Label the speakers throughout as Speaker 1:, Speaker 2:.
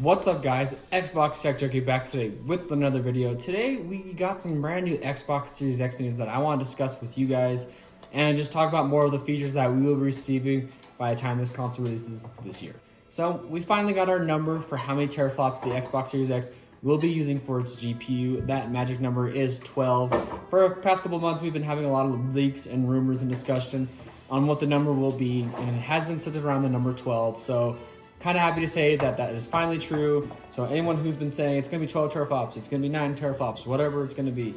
Speaker 1: What's up guys, Xbox Tech Junkie back today with another video. Today we got some brand new Xbox Series X news that I want to discuss with you guys and just talk about more of the features that we will be receiving by the time this console releases this year. So we finally got our number for how many teraflops the Xbox Series X will be using for its GPU. That magic number is 12. For the past couple months we've been having a lot of leaks and rumors and discussion on what the number will be, and it has been centered around the number 12. So kind of happy to say that that is finally true. So anyone who's been saying it's going to be 12 teraflops, it's going to be 9 teraflops, whatever it's going to be,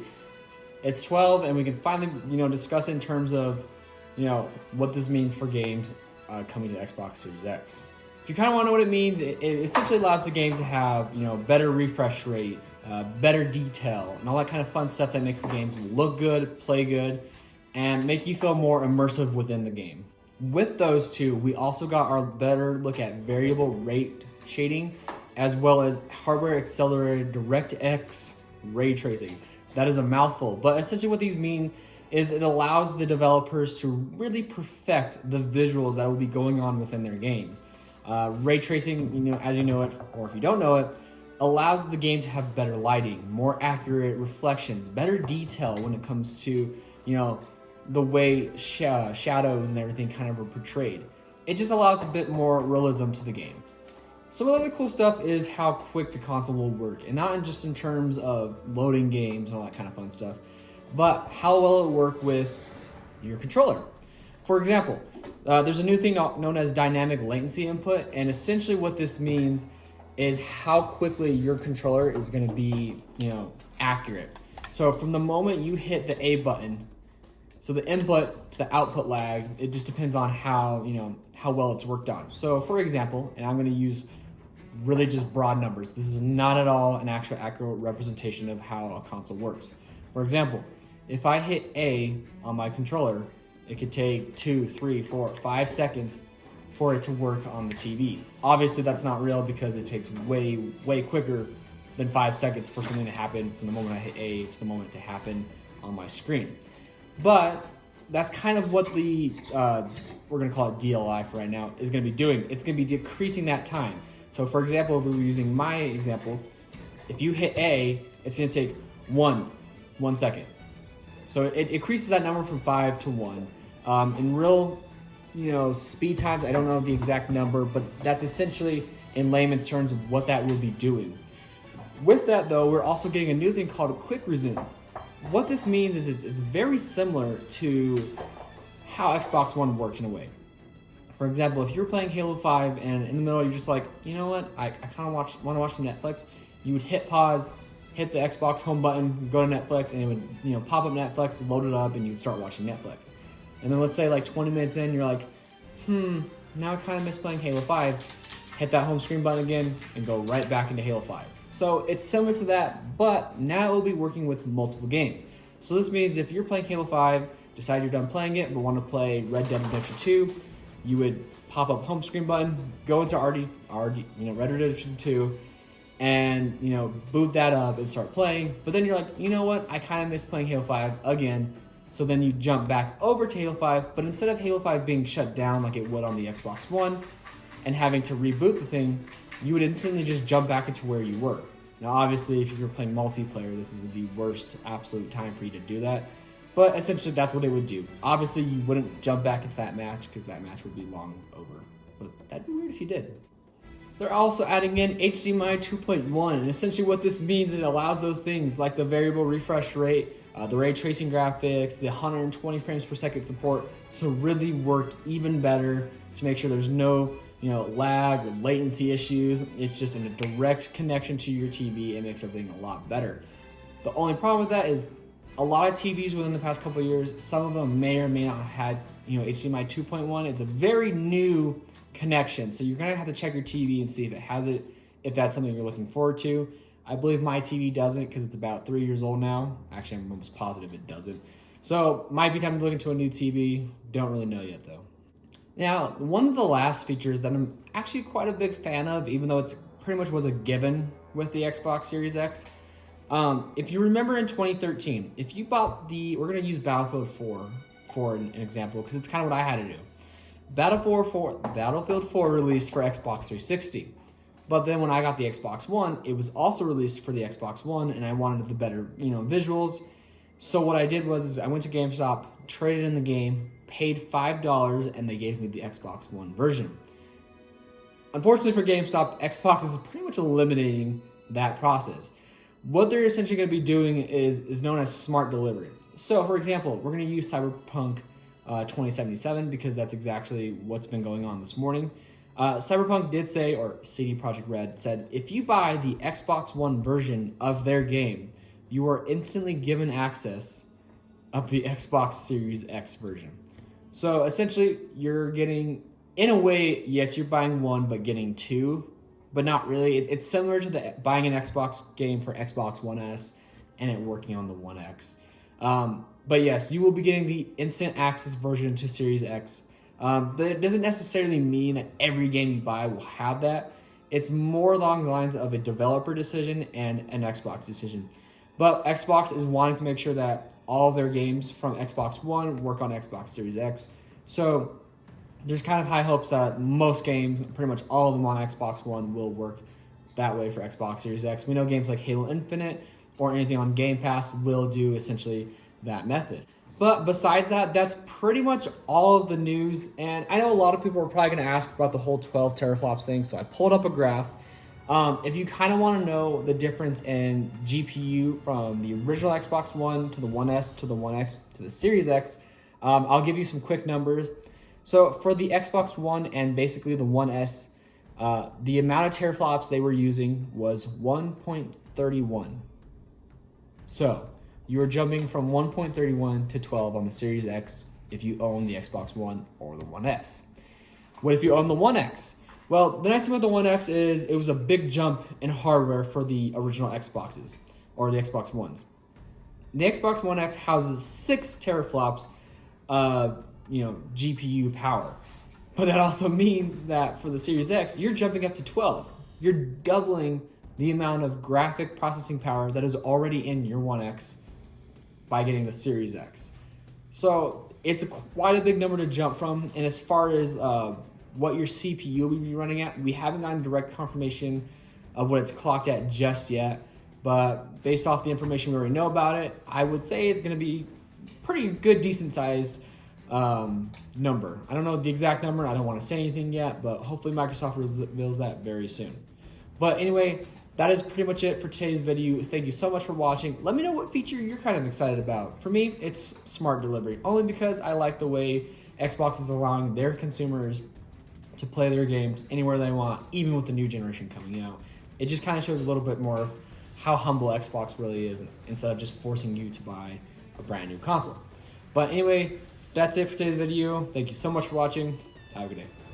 Speaker 1: it's 12, and we can finally, discuss it in terms of, what this means for games coming to Xbox Series X. If you kind of want to know what it means, it essentially allows the game to have, better refresh rate, better detail, and all that kind of fun stuff that makes the games look good, play good, and make you feel more immersive within the game. With those two, we also got our better look at variable rate shading, as well as hardware accelerated DirectX ray tracing. That is a mouthful, but essentially what these mean is it allows the developers to really perfect the visuals that will be going on within their games. Ray tracing, as you know it, or if you don't know it, allows the game to have better lighting, more accurate reflections, better detail when it comes to, the way shadows and everything kind of are portrayed. It just allows a bit more realism to the game. Some of the other cool stuff is how quick the console will work, and not just in terms of loading games and all that kind of fun stuff, but how well it will work with your controller. For example, there's a new thing known as dynamic latency input, and essentially what this means is how quickly your controller is going to be, accurate. So from the moment you hit the A button, so the input to the output lag, it just depends on how, how well it's worked on. So for example, and I'm going to use really just broad numbers. This is not at all an actual accurate representation of how a console works. For example, if I hit A on my controller, it could take 2, 3, 4, 5 seconds for it to work on the TV. Obviously that's not real because it takes way quicker than 5 seconds for something to happen from the moment I hit A to the moment to happen on my screen. But that's kind of what the, we're gonna call it DLI for right now, is gonna be doing. It's gonna be decreasing that time. So for example, if we were using my example, if you hit A, it's gonna take one second. So it increases that number from 5 to 1. In real, speed times, I don't know the exact number, but that's essentially in layman's terms of what that will be doing. With that though, we're also getting a new thing called a quick resume. What this means is it's very similar to how Xbox One works in a way. For example, if you're playing Halo 5 and in the middle you're just like, you know what, I kind of want to watch some Netflix, you would hit pause, hit the Xbox home button, go to Netflix, and it would pop up Netflix, load it up, and you'd start watching Netflix. And then let's say like 20 minutes in, you're like, now I kind of miss playing Halo 5. Hit that home screen button again and go right back into Halo 5. So it's similar to that, but now it will be working with multiple games. So this means if you're playing Halo 5, decide you're done playing it, but want to play Red Dead Redemption 2, you would pop up home screen button, go into Red Dead Redemption 2, and boot that up and start playing. But then you're like, you know what? I kind of miss playing Halo 5 again. So then you jump back over to Halo 5, but instead of Halo 5 being shut down like it would on the Xbox One and having to reboot the thing, you would instantly just jump back into where you were. Now obviously if you're playing multiplayer, this is the worst absolute time for you to do that, but essentially that's what it would do. Obviously you wouldn't jump back into that match because that match would be long over, but that'd be weird if you did. They're also adding in HDMI 2.1, and essentially what this means is it allows those things like the variable refresh rate, the ray tracing graphics, the 120 frames per second support to really work even better to make sure there's no lag or latency issues. It's just in a direct connection to your TV. It makes everything a lot better. The only problem with that is a lot of TVs within the past couple of years, some of them may or may not have had HDMI 2.1. It's a very new connection, so you're gonna have to check your TV and see if it has it, if that's something you're looking forward to. I believe my TV doesn't because it's about 3 years old now. Actually, I'm almost positive it doesn't. So might be time to look into a new TV. Don't really know yet though. Now, one of the last features that I'm actually quite a big fan of, even though it's pretty much was a given with the Xbox Series X, if you remember in 2013, if you bought we're gonna use Battlefield 4 for an example, because it's kind of what I had to do. Battlefield 4 released for Xbox 360. But then when I got the Xbox One, it was also released for the Xbox One, and I wanted the better, visuals. So what I did was I went to GameStop, traded in the game, paid $5, and they gave me the Xbox One version. Unfortunately for GameStop, Xbox is pretty much eliminating that process. What they're essentially going to be doing is known as smart delivery. So, for example, we're going to use Cyberpunk 2077 because that's exactly what's been going on this morning. Cyberpunk did say, or CD Projekt Red said, if you buy the Xbox One version of their game, you are instantly given access of the Xbox Series X version. So essentially, you're getting, in a way, yes, you're buying one, but getting two, but not really. It's similar to buying an Xbox game for Xbox One S and it working on the One X. But yes, you will be getting the instant access version to Series X. But it doesn't necessarily mean that every game you buy will have that. It's more along the lines of a developer decision and an Xbox decision. But Xbox is wanting to make sure that all of their games from Xbox One work on Xbox Series X. So there's kind of high hopes that most games, pretty much all of them on Xbox One, will work that way for Xbox Series X. We know games like Halo Infinite or anything on Game Pass will do essentially that method. But besides that, that's pretty much all of the news. And I know a lot of people are probably going to ask about the whole 12 teraflops thing, so I pulled up a graph. If you kind of want to know the difference in GPU from the original Xbox One to the One S to the One X to the Series X, I'll give you some quick numbers. So for the Xbox One and basically the One S, the amount of teraflops they were using was 1.31. So you are jumping from 1.31 to 12 on the Series X if you own the Xbox One or the One S. What if you own the One X? Well, the nice thing about the One X is it was a big jump in hardware for the original Xboxes or the Xbox Ones. The Xbox One X houses 6 teraflops of GPU power. But that also means that for the Series X, you're jumping up to 12. You're doubling the amount of graphic processing power that is already in your One X by getting the Series X. So it's quite a big number to jump from. And as far as what your CPU will be running at, we haven't gotten direct confirmation of what it's clocked at just yet. But based off the information we already know about it, I would say it's going to be pretty good, decent sized number. I don't know the exact number. I don't want to say anything yet, but hopefully Microsoft reveals that very soon. But anyway, that is pretty much it for today's video. Thank you so much for watching. Let me know what feature you're kind of excited about. For me, it's smart delivery, only because I like the way Xbox is allowing their consumers to play their games anywhere they want, even with the new generation coming out. It just kind of shows a little bit more of how humble Xbox really is instead of just forcing you to buy a brand new console. But anyway, that's it for today's video. Thank you so much for watching. Have a good day.